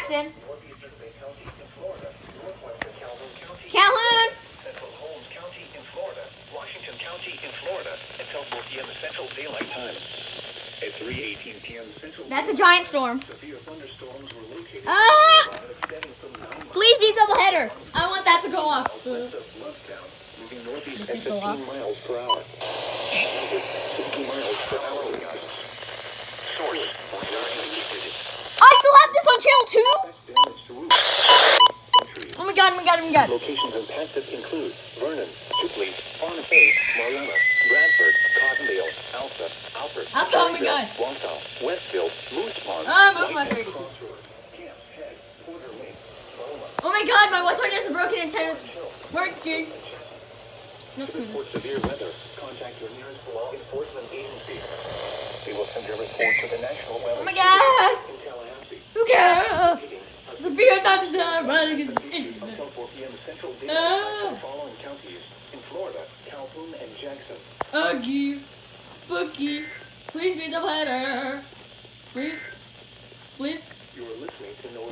Jackson. Calhoun. Central Holmes County in Florida, Washington County in Florida, until 4 p.m. Central Daylight Time. At 3:18 p.m. Central. That's a giant storm. Severe thunderstorms were located. Please be doubleheader. I want that to go off. Moving northeast Does at it go 15 off? miles per hour. 60 miles per hour. Source. I still have this on channel 2? Oh my god, oh my god, oh my god. Locations impacted include Vernon, Tupley, Farm Bay, Marana, Bradford, Cottondale, Alpha, Alfred, Oh my god. Wonthall, Westfield, Moose Pond, I'm over my 32. Oh my god, my watch is broken antenna is working. No, screw For this. severe weather, contact your nearest law enforcement agency. They will send your report to the National Weather Oh my god. in Tallahassee. Who cares? Severe thunderstorm running is Until 4 p.m. Central Daylight, the following counties in Florida, Calhoun and Jackson. Uggy. Bookie. Please be the header. Please. Please. You are listening to No